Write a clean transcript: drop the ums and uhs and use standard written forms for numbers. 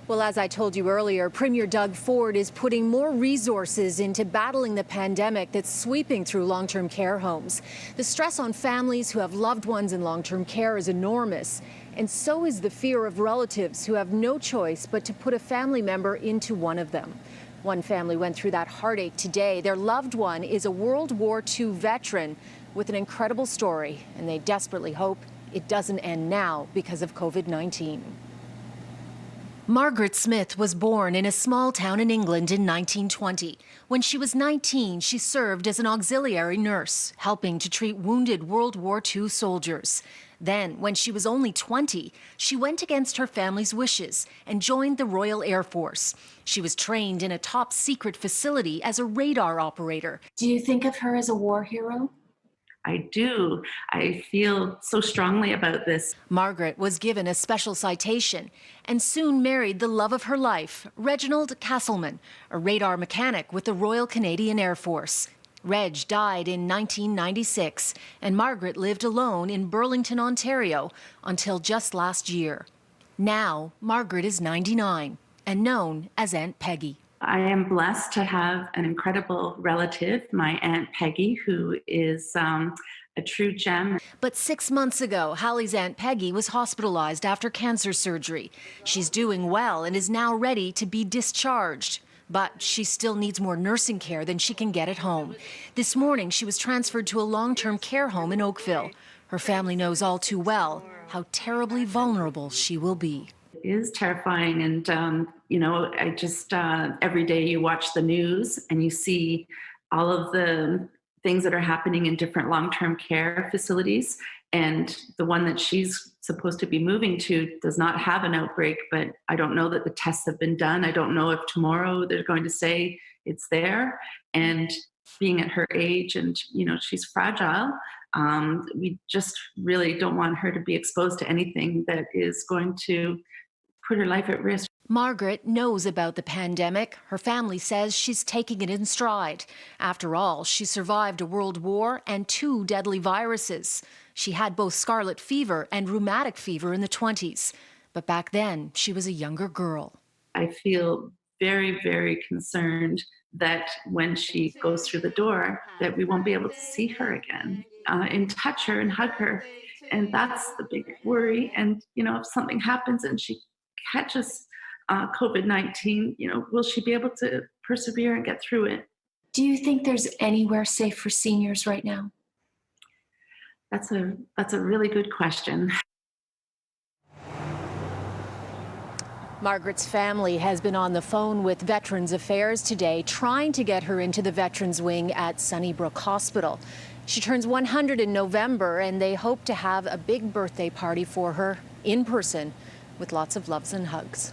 Well, as I told you earlier, Premier Doug Ford is putting more resources into battling the pandemic that's sweeping through long-term care homes. The stress on families who have loved ones in long-term care is enormous, and so is the fear of relatives who have no choice but to put a family member into one of them. One family went through that heartache today. Their loved one is a World War II veteran with an incredible story, and they desperately hope it doesn't end now because of COVID-19. Margaret Smith was born in a small town in England in 1920. When she was 19, she served as an auxiliary nurse, helping to treat wounded World War II soldiers. Then, when she was only 20, she went against her family's wishes and joined the Royal Air Force. She was trained in a top-secret facility as a radar operator. Do you think of her as a war hero? I do. I feel so strongly about this. Margaret was given a special citation and soon married the love of her life, Reginald Castleman, a radar mechanic with the Royal Canadian Air Force. Reg died in 1996, and Margaret lived alone in Burlington, Ontario, until just last year. Now, Margaret is 99 and known as Aunt Peggy. I am blessed to have an incredible relative, my Aunt Peggy, who is a true gem. But 6 months ago, Hallie's Aunt Peggy was hospitalized after cancer surgery. She's doing well and is now ready to be discharged. But she still needs more nursing care than she can get at home. This morning, she was transferred to a long-term care home in Oakville. Her family knows all too well how terribly vulnerable she will be. It is terrifying, and I just every day you watch the news and you see all of the things that are happening in different long-term care facilities, and the one that she's supposed to be moving to does not have an outbreak, but I don't know that the tests have been done. I don't know if tomorrow they're going to say it's there. And being at her age, and she's fragile, we just really don't want her to be exposed to anything that is going to put her life at risk. Margaret knows about the pandemic. Her family says she's taking it in stride. After all, she survived a world war and 2 deadly viruses. She had both scarlet fever and rheumatic fever in the 20s. But back then, she was a younger girl. I feel very, very concerned that when she goes through the door, that we won't be able to see her again, and touch her and hug her. And that's the big worry. And, if something happens and she catches COVID-19, will she be able to persevere and get through it? Do you think there's anywhere safe for seniors right now? That's a really good question. Margaret's family has been on the phone with Veterans Affairs today, trying to get her into the Veterans Wing at Sunnybrook Hospital. She turns 100 in November, and they hope to have a big birthday party for her in person with lots of loves and hugs.